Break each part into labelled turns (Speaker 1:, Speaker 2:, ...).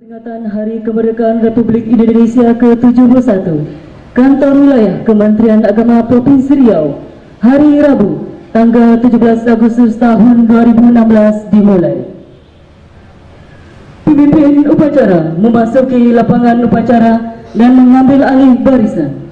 Speaker 1: Peringatan Hari Kemerdekaan Republik Indonesia ke-71, Kantor Wilayah Kementerian Agama Provinsi Riau, hari Rabu, tanggal 17 Agustus tahun 2016 dimulai. Pemimpin upacara memasuki lapangan upacara dan mengambil alih barisan.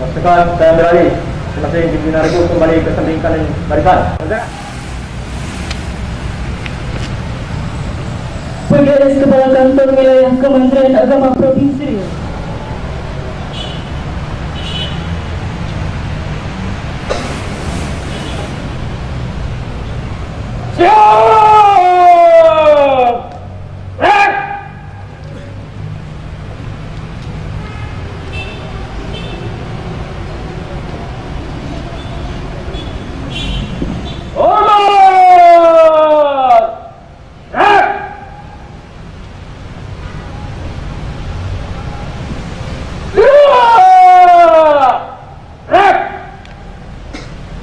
Speaker 2: Pasukan saya beralih, masing-masing pimpinan regu kembali ke samping kanan barisan.
Speaker 1: PGS Kepala Kantor Wilayah Kementerian Agama Provinsi Riau.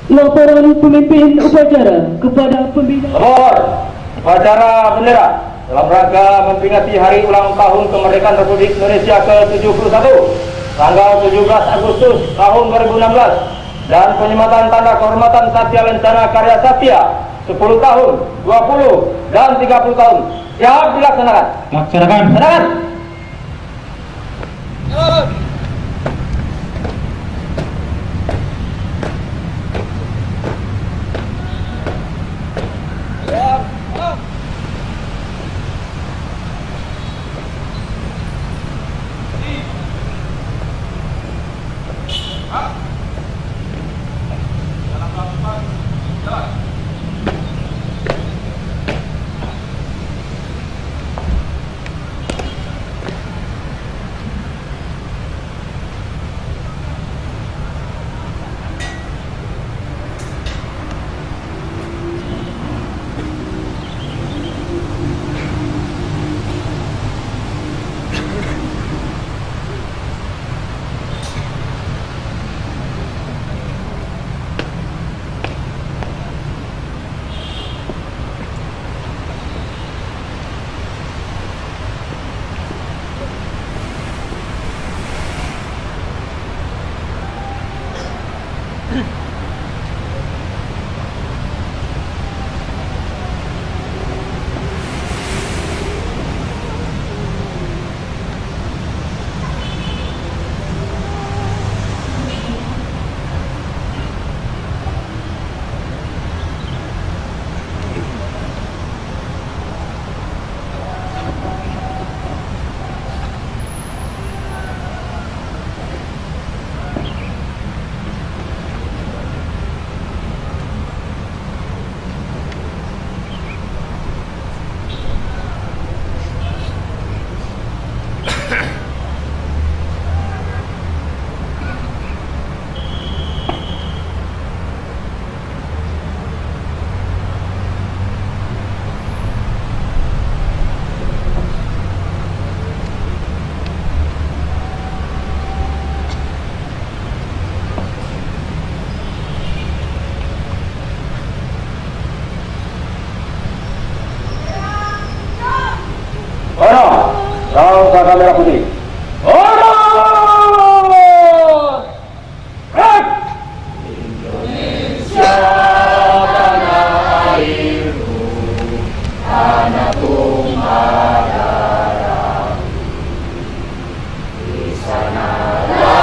Speaker 1: Laporan pemimpin upacara kepada pembina.
Speaker 2: Lapor upacara bendera dalam rangka memperingati Hari Ulang Tahun Kemerdekaan Republik Indonesia ke-71 tanggal 17 Agustus tahun 2016 dan penyematan tanda kehormatan Satya Lencana Karya Satya 10 tahun, 20 dan 30 tahun. Siap dilaksanakan.
Speaker 3: Laksanakan.
Speaker 2: Laksanakan. Saka merah putih.
Speaker 4: Indonesia tanah airku, tanah tumpah darah. Di sanalah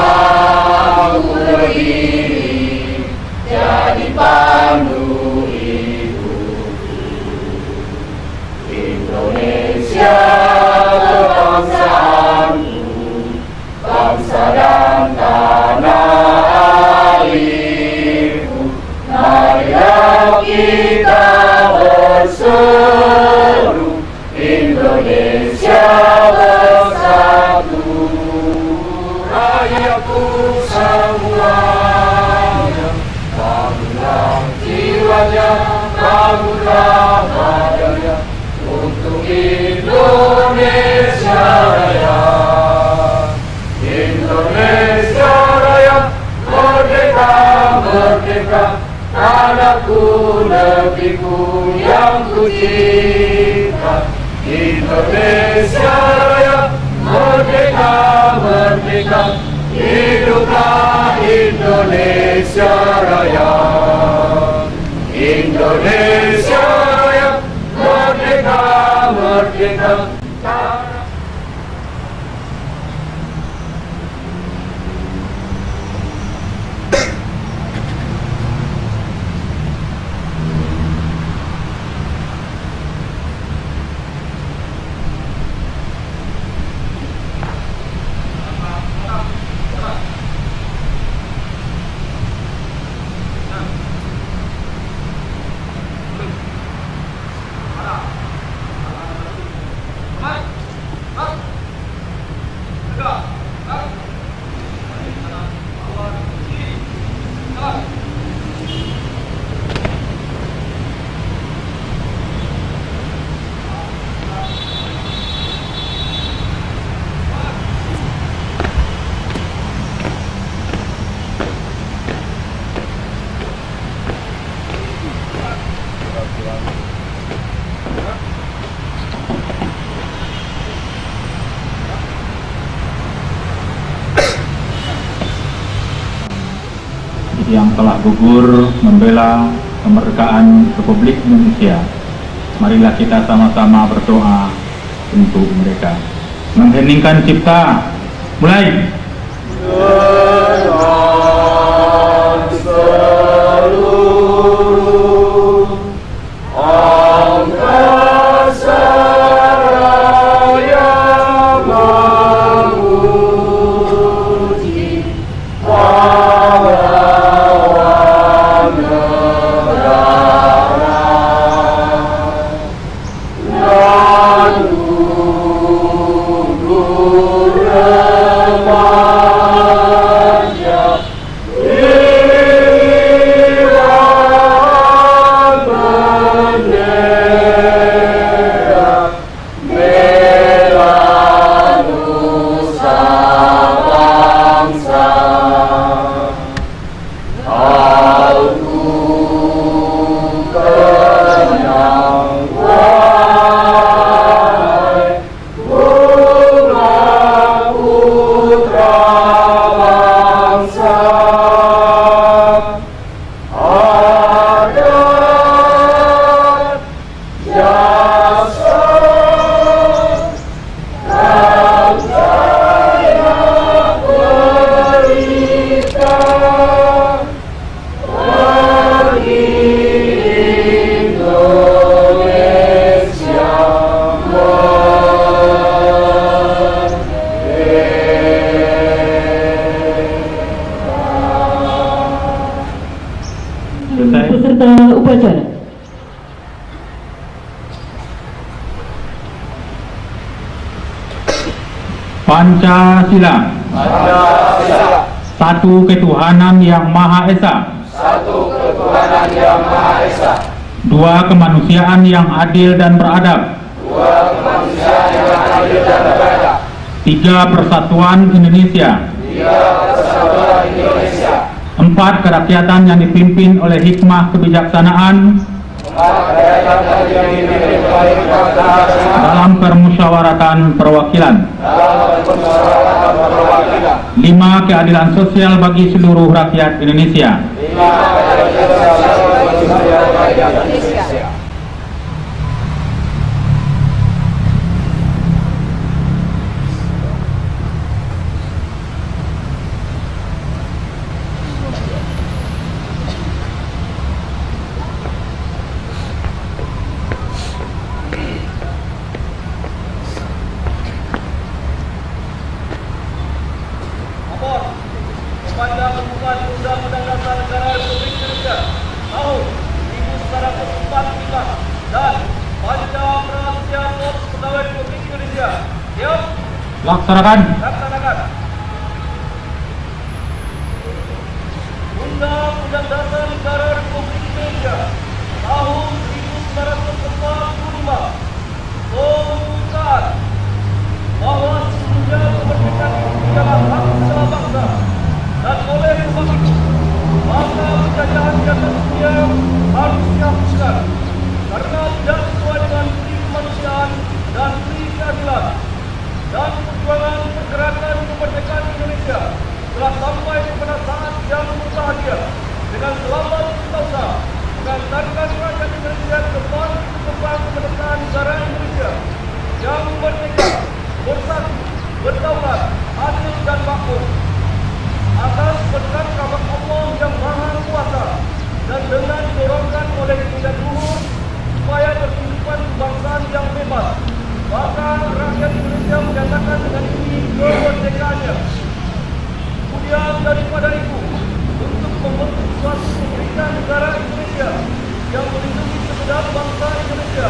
Speaker 4: rakyatku semuanya, bangunlah jiwanya, bangunlah badannya, untuk Indonesia Raya. Indonesia Raya, merdeka, merdeka, tanahku, negeriku yang ku cinta. Indonesia Raya, merdeka, merdeka, hiduplah Indonesia Raya. Indonesia Raya, merdeka, merdeka.
Speaker 3: yang telah gugur membela kemerdekaan Republik Indonesia. Marilah kita sama-sama berdoa untuk mereka. Mengheningkan cipta, mulai.
Speaker 4: Dengan seluruh angkasa raya memuji pahlawan negara dan gugur remaja iwan bendera bela nusa bangsa. Aku kenyang wahai bunga putra bangsa. Adat jasa dan saya berikan bagi Indonesia
Speaker 3: Selesai.
Speaker 1: Peserta upacara.
Speaker 3: Pancasila.
Speaker 4: Pancasila,
Speaker 3: Satu ketuhanan yang Maha Esa.
Speaker 4: satu ketuhanan yang Maha Esa,
Speaker 3: Dua kemanusiaan yang adil dan beradab.
Speaker 4: dua kemanusiaan yang adil dan beradab,
Speaker 3: Tiga persatuan Indonesia.
Speaker 4: tiga persatuan Indonesia,
Speaker 3: Empat kerakyatan yang dipimpin oleh hikmah kebijaksanaan
Speaker 4: empat kerakyatan yang dipimpin oleh kebijaksanaan
Speaker 3: dalam permusyawaratan perwakilan.
Speaker 4: dalam permusyawaratan perwakilan.
Speaker 3: Lima keadilan sosial bagi seluruh rakyat Indonesia.
Speaker 4: Lima kerakyatan sosial bagi seluruh rakyat Indonesia.
Speaker 2: Kepada pembukaan Undang-Undang Dasar Negara Republik Indonesia tahun 1945 dan pada Peraturan Pos Pegawai Republik Indonesia. Siap,
Speaker 3: Laksanakan.
Speaker 2: laksanakan. berdaulat, adil dan makmur. Atas berkat rahmat Allah yang Maha Kuasa dan dengan didorongan oleh tingkat luhur supaya tersimpan kebangsaan yang bebas, maka rakyat Indonesia menyatakan dengan ini kemerdekaannya. Kemudian daripada itu, untuk membentuk suatu pemerintahan negara Indonesia yang melindungi segenap bangsa Indonesia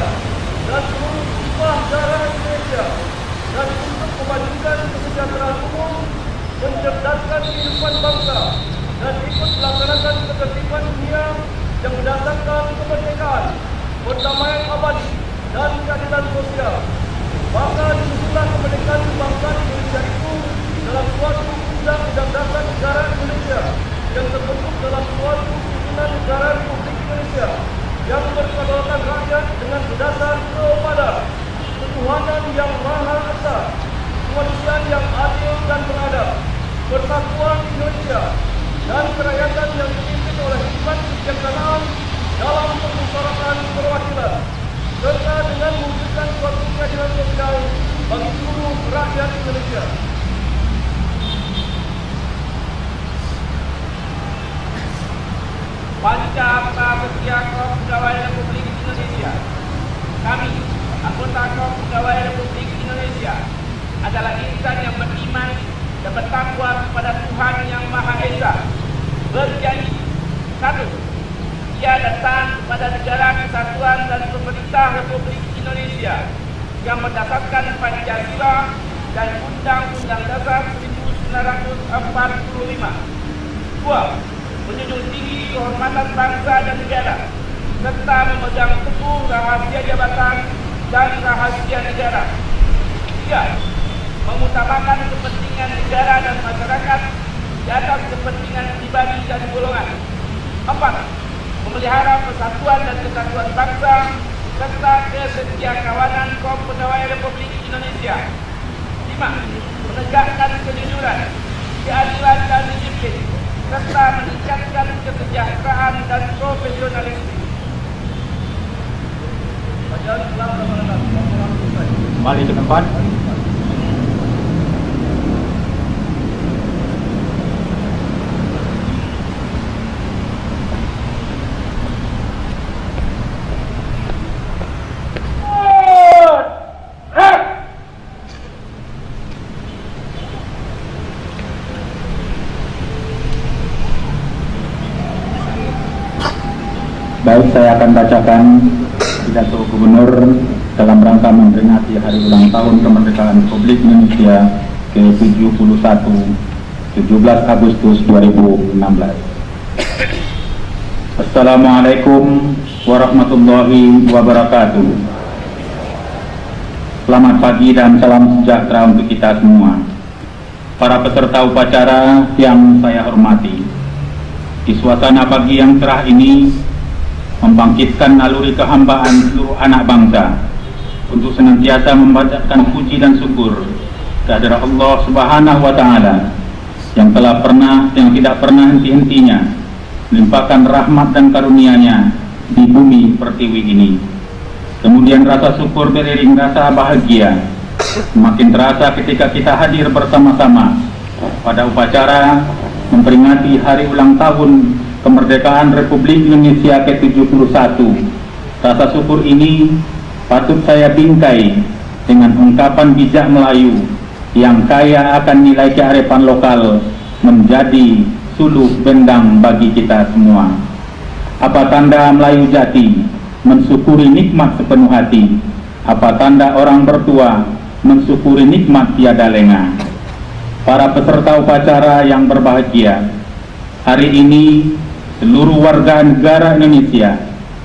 Speaker 2: dan seluruh tumpah darah Indonesia, dan untuk memajukan kesejahteraan umum, mencerdaskan kehidupan bangsa, dan ikut melaksanakan ketertiban dunia yang mendatangkan kemerdekaan, perdamaian abadi, dan keadilan sosial. Maka disusunlah kemerdekaan bangsa Indonesia itu dalam suatu undang-undang dasar negara Indonesia yang terbentuk dalam suatu susunan negara Republik Indonesia yang berkedaulatan rakyat dengan berdasar kepada ketuhanan yang Maha Esa, kemanusiaan yang adil dan beradab, persatuan Indonesia, dan kerakyatan yang dipimpin oleh hikmat kebijaksanaan dalam permusyawaratan perwakilan, serta dengan mewujudkan suatu keadilan sosial bagi seluruh rakyat Indonesia.
Speaker 5: Wanita Pekerja Korps Pegawai Republik Indonesia. Kami, anggota Korps Pegawai Republik Indonesia, adalah insan yang beriman dan bertakwa kepada Tuhan Yang Maha Esa. Berjanji, 1. Ia datang kepada negara kesatuan dan pemerintah Republik Indonesia yang berdasarkan Pancasila dan Undang-Undang Dasar 1945. 2. Menjunjung tinggi kehormatan bangsa dan negara, serta memegang teguh rahasia jabatan dan rahasia negara. 3. Mengutamakan kepentingan negara dan masyarakat di atas kepentingan pribadi dan golongan. 4. Memelihara persatuan dan kesatuan bangsa serta kesetiakawanan Korps Pegawai Republik Indonesia. 5. Menegakkan kejujuran, keadilan dan disiplin, serta meningkatkan kesejahteraan dan profesionalisme.
Speaker 3: Kembali ke tempat. Baik, saya akan bacakan pidato Gubernur dalam rangka memperingati Hari Ulang Tahun Kemerdekaan Republik Indonesia ke-71, 17 Agustus 2016. Assalamualaikum warahmatullahi wabarakatuh. Selamat pagi dan salam sejahtera untuk kita semua. Para peserta upacara yang saya hormati, di suasana pagi yang cerah ini, membangkitkan naluri kehambaan seluruh anak bangsa untuk senantiasa membacakan puji dan syukur kehadirat Allah Subhanahu wa Ta'ala yang tidak pernah henti-hentinya melimpahkan rahmat dan karunia-Nya di bumi pertiwi ini. Kemudian rasa syukur beriring rasa bahagia semakin terasa ketika kita hadir bersama-sama pada upacara memperingati Hari Ulang Tahun Kemerdekaan Republik Indonesia ke-71. Rasa syukur ini patut saya bingkai dengan ungkapan bijak Melayu yang kaya akan nilai kearifan lokal menjadi suluh bendang bagi kita semua. Apa tanda Melayu jati? Mensyukuri nikmat sepenuh hati. Apa tanda orang bertua? Mensyukuri nikmat tiada lengah. Para peserta upacara yang berbahagia, hari ini seluruh warga negara Indonesia,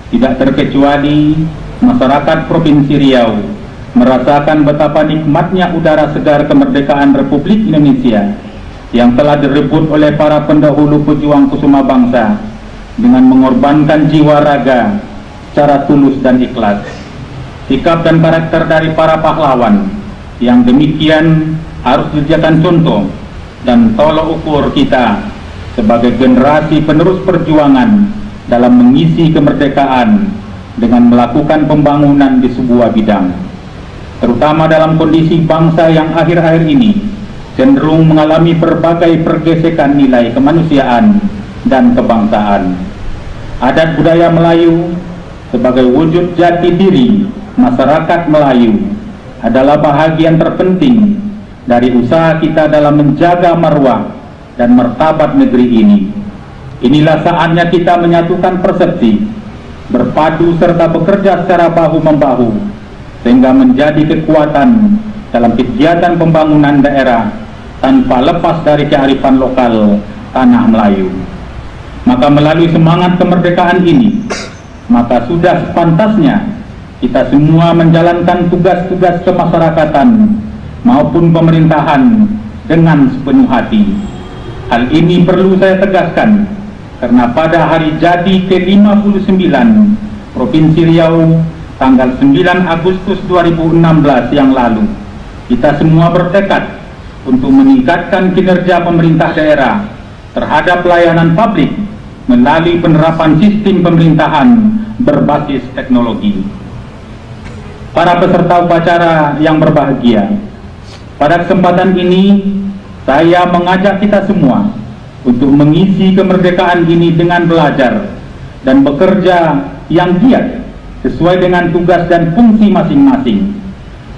Speaker 3: tidak terkecuali masyarakat Provinsi Riau, merasakan betapa nikmatnya udara segar kemerdekaan Republik Indonesia yang telah direbut oleh para pendahulu pejuang kusuma bangsa dengan mengorbankan jiwa raga secara tulus dan ikhlas. Sikap dan karakter dari para pahlawan yang demikian harus dijadikan contoh dan tolok ukur kita sebagai generasi penerus perjuangan dalam mengisi kemerdekaan dengan melakukan pembangunan di sebuah bidang. terutama dalam kondisi bangsa yang akhir-akhir ini cenderung mengalami berbagai pergesekan nilai kemanusiaan dan kebangsaan. Adat budaya Melayu sebagai wujud jati diri masyarakat Melayu adalah bahagian terpenting dari usaha kita dalam menjaga marwah dan martabat negeri ini. Inilah saatnya kita menyatukan persepsi, berpadu serta bekerja secara bahu-membahu sehingga menjadi kekuatan dalam kegiatan pembangunan daerah tanpa lepas dari kearifan lokal tanah Melayu. Maka melalui semangat kemerdekaan ini, maka sudah sepantasnya kita semua menjalankan tugas-tugas kemasyarakatan maupun pemerintahan dengan sepenuh hati. Hal ini perlu saya tegaskan karena pada hari jadi ke-59 Provinsi Riau tanggal 9 Agustus 2016 yang lalu, kita semua bertekad untuk meningkatkan kinerja pemerintah daerah terhadap pelayanan publik melalui penerapan sistem pemerintahan berbasis teknologi. Para peserta upacara yang berbahagia, pada kesempatan ini saya mengajak kita semua untuk mengisi kemerdekaan ini dengan belajar dan bekerja yang giat sesuai dengan tugas dan fungsi masing-masing.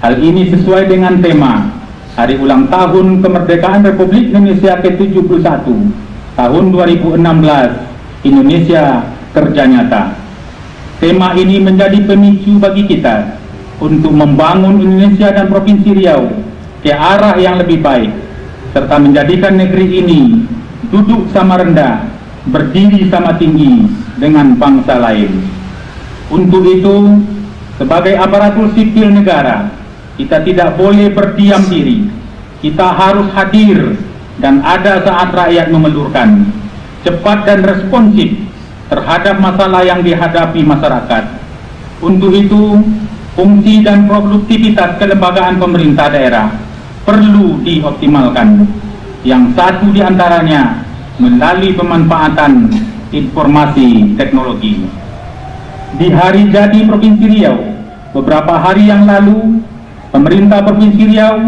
Speaker 3: Hal ini sesuai dengan tema Hari Ulang Tahun Kemerdekaan Republik Indonesia ke-71 tahun 2016, Indonesia Kerja Nyata. Tema ini menjadi pemicu bagi kita untuk membangun Indonesia dan Provinsi Riau ke arah yang lebih baik, serta menjadikan negeri ini duduk sama rendah, berdiri sama tinggi dengan bangsa lain. Untuk itu, sebagai aparatur sipil negara, kita tidak boleh berdiam diri. Kita harus hadir dan ada saat rakyat memerlukan, cepat dan responsif terhadap masalah yang dihadapi masyarakat. Untuk itu, fungsi dan produktivitas kelembagaan pemerintah daerah perlu dioptimalkan. Yang satu diantaranya melalui pemanfaatan informasi teknologi. Di hari jadi Provinsi Riau, beberapa hari yang lalu, pemerintah Provinsi Riau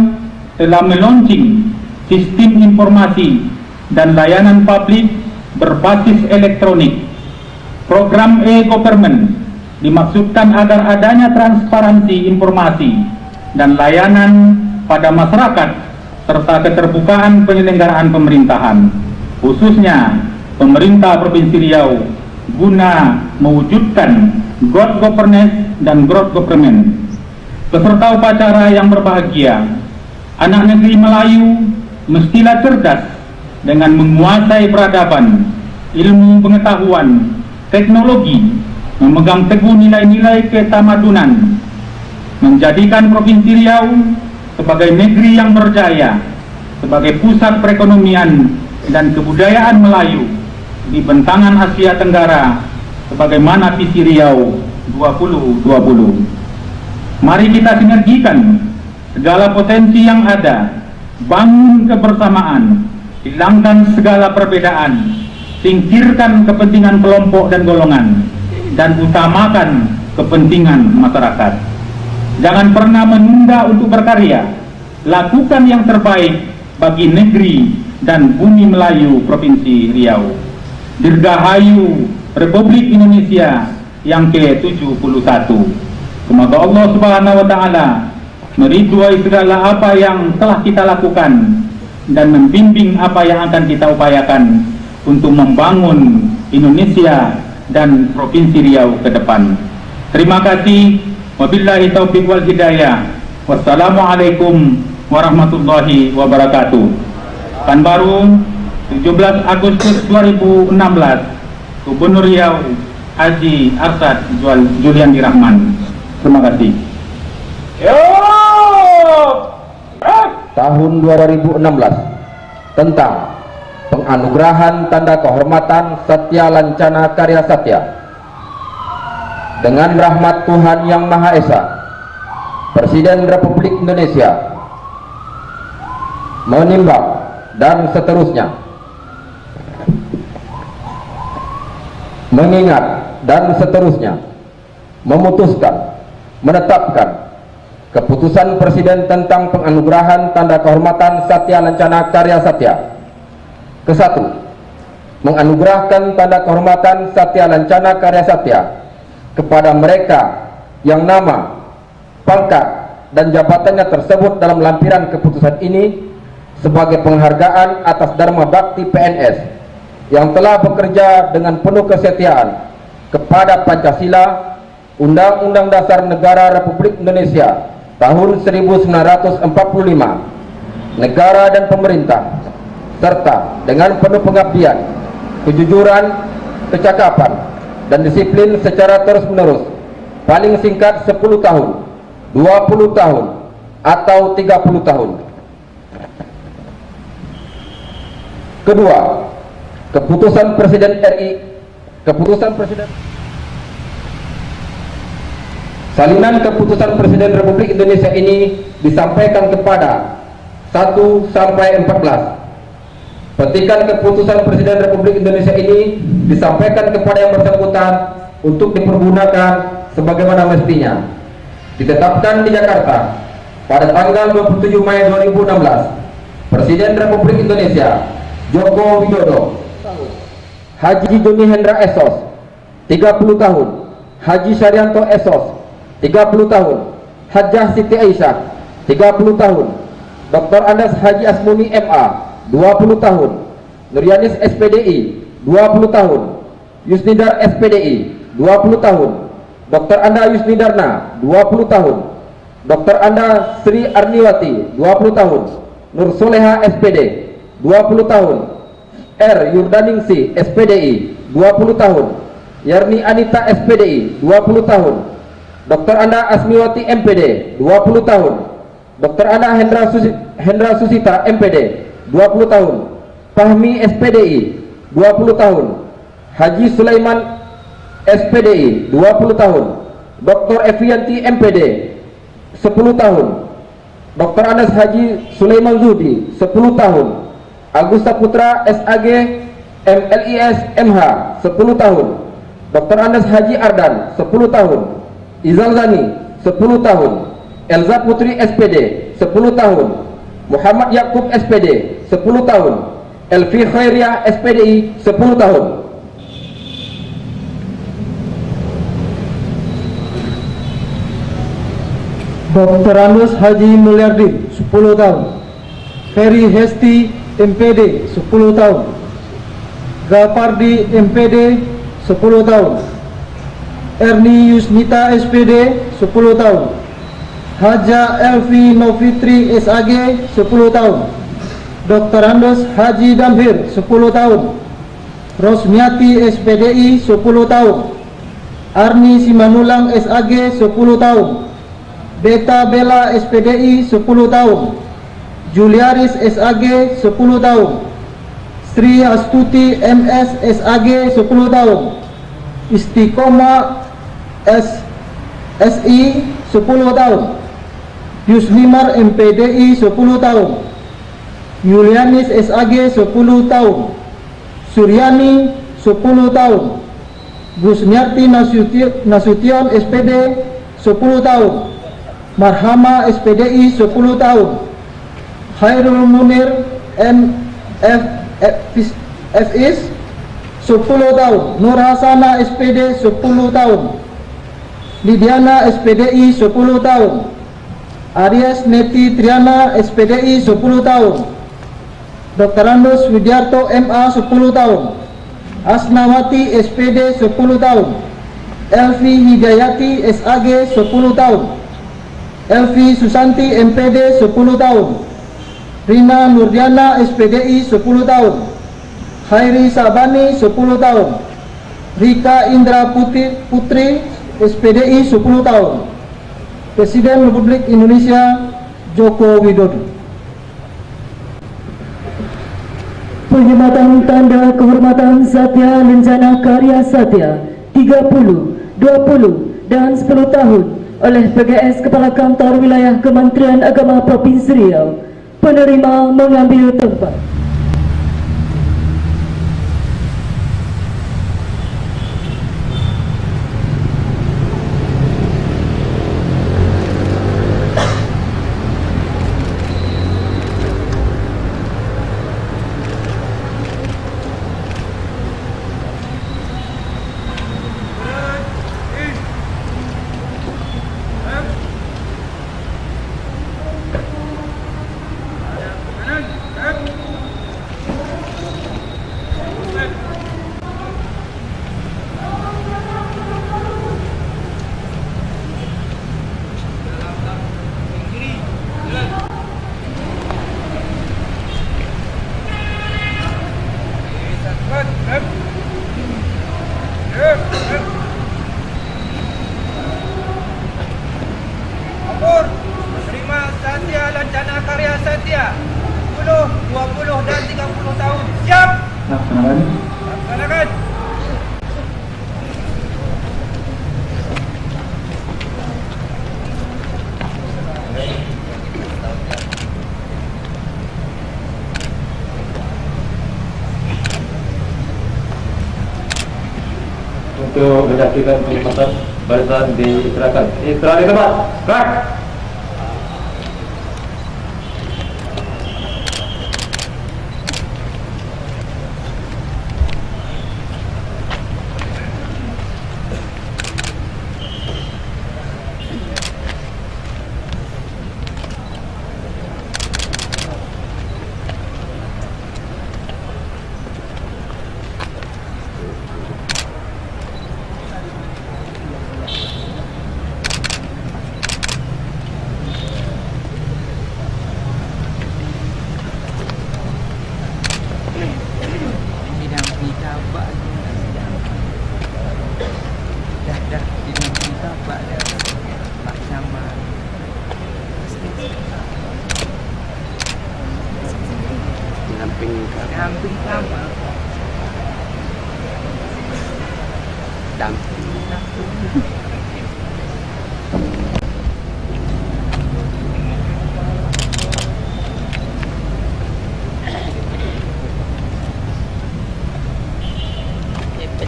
Speaker 3: telah meluncing sistem informasi dan layanan publik berbasis elektronik. Program e-government dimaksudkan agar adanya transparansi informasi dan layanan pada masyarakat serta keterbukaan penyelenggaraan pemerintahan, khususnya pemerintah Provinsi Riau, guna mewujudkan good governance dan growth government. Peserta upacara yang berbahagia, anak negeri Melayu mestilah cerdas dengan menguasai peradaban, ilmu pengetahuan, teknologi, memegang teguh nilai-nilai ketamadunan, menjadikan Provinsi Riau sebagai negeri yang berjaya, sebagai pusat perekonomian dan kebudayaan Melayu di bentangan Asia Tenggara, sebagaimana visi Riau 2020. Mari kita sinergikan segala potensi yang ada, bangun kebersamaan, hilangkan segala perbedaan, singkirkan kepentingan kelompok dan golongan, dan utamakan kepentingan masyarakat. Jangan pernah menunda untuk berkarya, lakukan yang terbaik bagi negeri dan bumi Melayu Provinsi Riau. Dirgahayu Republik Indonesia yang ke-71. Semoga Allah Subhanahu wa Ta'ala meridhoi segala apa yang telah kita lakukan dan membimbing apa yang akan kita upayakan untuk membangun Indonesia dan Provinsi Riau ke depan. Terima kasih. Wabillahi taufiq wal hidayah. Wassalamualaikum warahmatullahi wabarakatuh. Pekanbaru, 17 Agustus 2016, Gubernur Riau Haji Arsad Juliandi Rahman. Terima kasih.
Speaker 4: Tahun 2016 tentang penganugerahan tanda kehormatan Satya Lancana Karya Satya. Dengan rahmat Tuhan Yang Maha Esa, Presiden Republik Indonesia menimbang dan seterusnya mengingat dan seterusnya memutuskan, menetapkan Keputusan Presiden tentang penganugerahan tanda kehormatan Satya Lancana Karya Satya. Ke-1. Menganugerahkan tanda kehormatan Satya Lancana Karya Satya kepada mereka yang nama, pangkat, dan jabatannya tersebut dalam lampiran keputusan ini sebagai penghargaan atas Dharma Bakti PNS yang telah bekerja dengan penuh kesetiaan kepada Pancasila, Undang-Undang Dasar Negara Republik Indonesia tahun 1945, negara dan pemerintah, serta dengan penuh pengabdian, kejujuran, kecakapan, dan disiplin secara terus-menerus, paling singkat 10 tahun, 20 tahun, atau 30 tahun. Kedua, keputusan Presiden RI, salinan keputusan Presiden Republik Indonesia ini disampaikan kepada 1 sampai 14. Petikan keputusan Presiden Republik Indonesia ini disampaikan kepada yang bersangkutan untuk dipergunakan sebagaimana mestinya. Ditetapkan di Jakarta pada tanggal 27 Mei 2016. Presiden Republik Indonesia Joko Widodo. Haji Joni Hendra Esos 30 tahun. Haji Syarianto Esos 30 tahun. Hajjah Siti Aisyah 30 tahun. Dr. Andes Haji Asmuni MA 20 tahun. Nuryanis SPDI 20 tahun. Yusnidar SPDI 20 tahun. Dr. Anda Yusnidarna 20 tahun. Dr. Anda Sri Arniwati 20 tahun. Nur Soleha SPD 20 tahun. R. Yurdaningsi SPDI 20 tahun. Yarni Anita SPDI 20 tahun. Dr. Anda Asmiwati MPD 20 tahun. Dr. Anda Hendra Susita MPD 20 tahun. Fahmi SPDI 20 tahun. Haji Sulaiman SPDI 20 tahun. Dr. Evianti MPD 10 tahun. Dr. Anas Haji Sulaiman Zudi 10 tahun. Agus Saputra SAG MLIS MH 10 tahun. Dr. Anas Haji Ardan 10 tahun. Izal Zani 10 tahun. Elza Putri SPD 10 tahun. Muhammad Yakub SPD 10 tahun. Elfi Khairiyah SPDI 10 tahun.
Speaker 6: Dr. Anus Haji Mulyardin 10 tahun. Ferry Hesti MPD 10 tahun. Gapardi MPD 10 tahun. Erni Yusnita SPD 10 tahun. Haja Elvi Novitri SAG 10 tahun. Dr. Andos Haji Damhir 10 tahun. Rosmiati SPDI 10 tahun. Arni Simanulang SAG 10 tahun. Beta Bella SPDI 10 tahun. Juliaris SAG 10 tahun. Sri Astuti MS SAG 10 tahun. Istiqomah SI 10 tahun. Yuslimar MPDI 10 tahun. Yulianis SAG 10 tahun. Suryani 10 tahun. Gusniarti Nasution SPD 10 tahun. Marhama SPDI 10 tahun. Khairul Munir FIS 10 tahun. Nur Hasana SPD 10 tahun. Lidiana SPDI 10 tahun. Aries Neti Triana SPDI 10 tahun. Dr. Andus Widiarto MA 10 tahun. Asnawati SPD 10 tahun. Elvi Hidayati SAG 10 tahun. Elvi Susanti MPD 10 tahun. Rina Nurdiana SPDI 10 tahun. Khairi Sabani 10 tahun. Rika Indra Putri SPDI 10 tahun. Presiden Republik Indonesia Joko Widodo.
Speaker 1: Penyematan tanda kehormatan Satya Lancana Karya Satya 30, 20 dan 10 tahun oleh PGS Kepala Kantor Wilayah Kementerian Agama Provinsi Riau. Penerima mengambil tempat.
Speaker 3: dilaksanakan.
Speaker 2: Untuk menyaksikan penempatan barisan diserahkan. Istirahat di tempat. Gerak.
Speaker 7: Damping sama. Damping.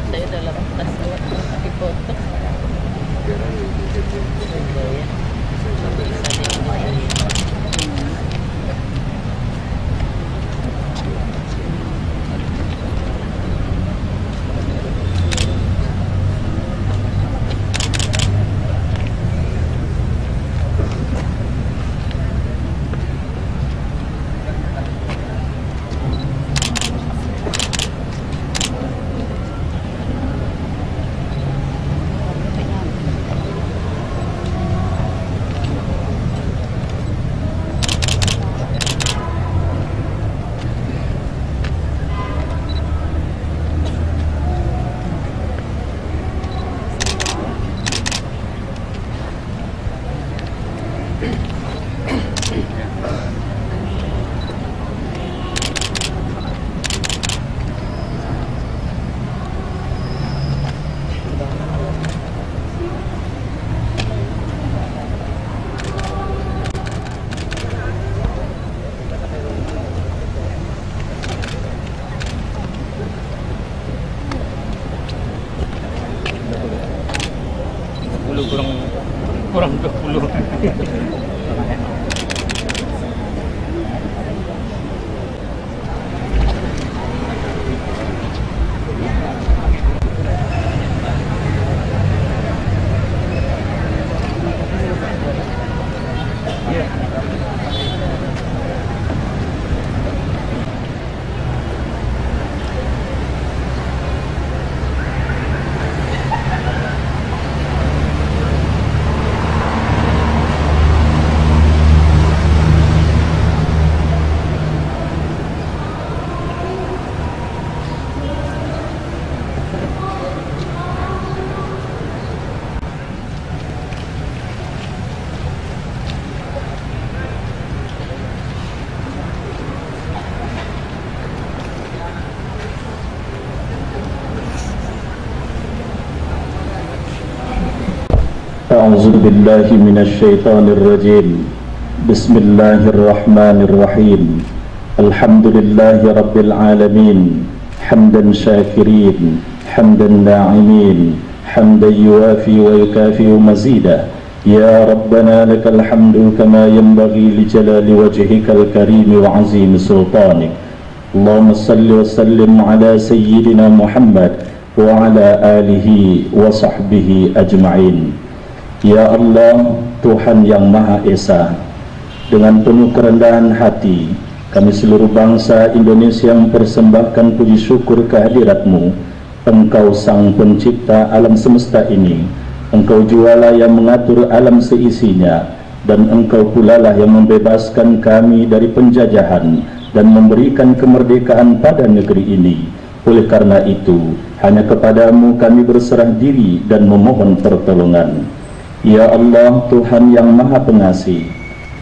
Speaker 8: Saya dalam tas dipoto.
Speaker 5: kurang 20.
Speaker 3: أعوذ بالله من الشيطان الرجيم بسم الله الرحمن الرحيم الحمد لله رب العالمين حمدا شاكرين حمدا ناعمين حمدا يوافي ويكافئ مزيدا يا ربنا لك الحمد كما ينبغي لجلال وجهك الكريم وعظيم سلطانك اللهم صل وسلم على سيدنا محمد وعلى آله وصحبه أجمعين. Ya Allah, Tuhan yang Maha Esa, dengan penuh kerendahan hati, kami seluruh bangsa Indonesia mempersembahkan puji syukur kehadirat-Mu. Engkau Sang Pencipta alam semesta ini, Engkau jualah yang mengatur alam seisinya, dan Engkau pula lah yang membebaskan kami dari penjajahan dan memberikan kemerdekaan pada negeri ini. Oleh karena itu, hanya kepadamu kami berserah diri dan memohon pertolongan. Ya Allah, Tuhan yang Maha Pengasih,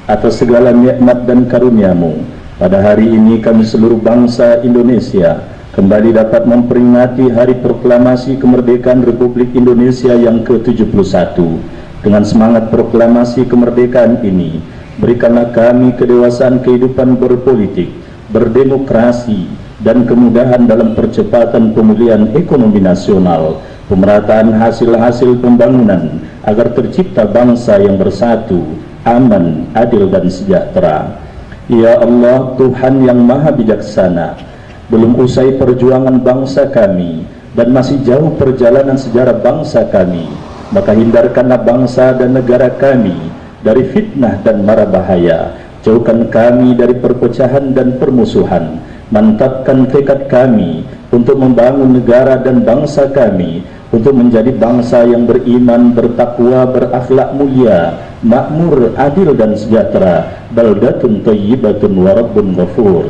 Speaker 3: atas segala nikmat dan karunia-Mu, pada hari ini kami seluruh bangsa Indonesia,
Speaker 9: kembali dapat memperingati Hari Proklamasi Kemerdekaan Republik Indonesia yang ke-71. Dengan semangat proklamasi kemerdekaan ini, berikanlah kami kedewasaan kehidupan berpolitik, berdemokrasi, dan kemudahan dalam percepatan pemulihan ekonomi nasional, pemerataan hasil-hasil pembangunan, agar tercipta bangsa yang bersatu, aman, adil, dan sejahtera. Ya Allah, Tuhan yang Maha Bijaksana, belum usai perjuangan bangsa kami dan masih jauh perjalanan sejarah bangsa kami, maka hindarkanlah bangsa dan negara kami dari fitnah dan mara bahaya. Jauhkan kami dari perpecahan dan permusuhan. Mantapkan tekad kami untuk membangun negara dan bangsa kami, untuk menjadi bangsa yang beriman, bertakwa, berakhlak mulia, makmur, adil, dan sejahtera. Baldatun thayyibatun wa rabbun ghafur.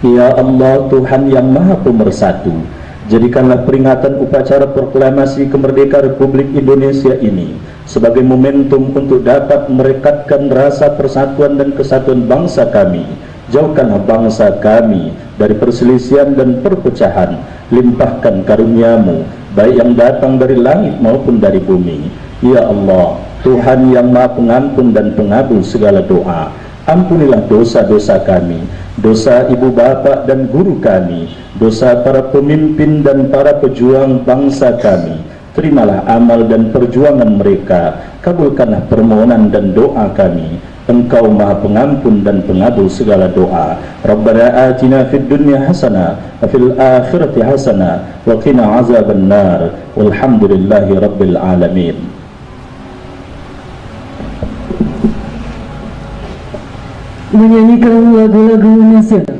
Speaker 9: Ya Allah, Tuhan yang Maha Pemersatu, jadikanlah peringatan upacara proklamasi kemerdekaan Republik Indonesia ini sebagai momentum untuk dapat merekatkan rasa persatuan dan kesatuan bangsa kami. Jauhkanlah bangsa kami dari perselisihan dan perpecahan. Limpahkan karunia-Mu, baik yang datang dari langit maupun dari bumi. Ya Allah, Tuhan yang Maha Pengampun dan Pengabul segala doa, ampunilah dosa-dosa kami, dosa ibu bapak dan guru kami, dosa para pemimpin dan para pejuang bangsa kami. Terimalah amal dan perjuangan mereka, kabulkanlah permohonan dan doa kami. Engkau Maha Pengampun dan Pengabul segala doa. Rabbana atina fid dunya hasanah wa fil akhirati hasanah wa qina azabannar. Walhamdulillahi rabbil alamin.
Speaker 1: Menyanyikan lagu-lagu nasional.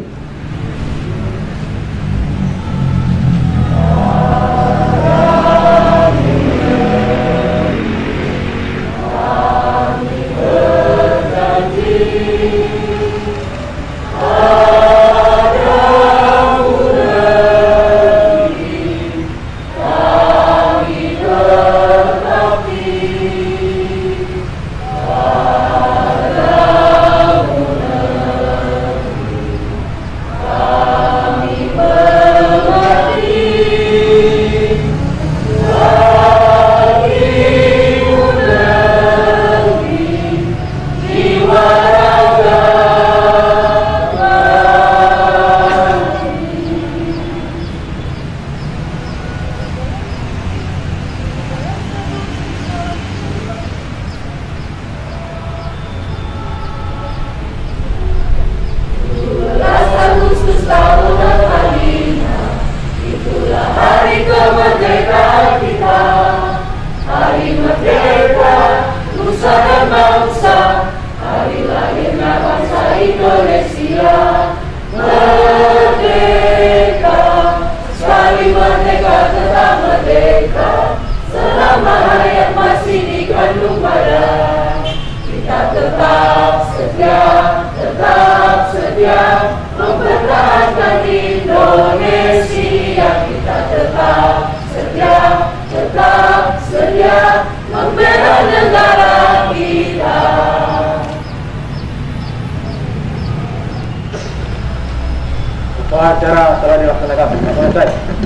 Speaker 2: Upacara telah dilaksanakan.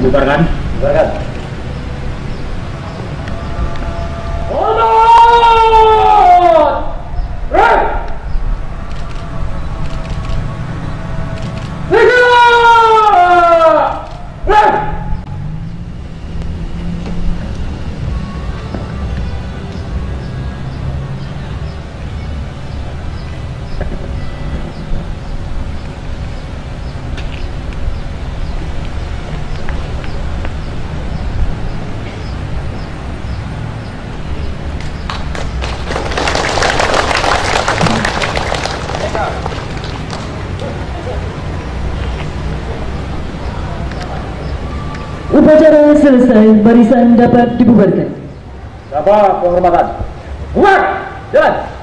Speaker 3: Bubarkan.
Speaker 2: Bubarkan.
Speaker 1: Upacara selesai, barisan dapat dibubarkan.
Speaker 2: Siapa penghormatan? Bubar! Jalan!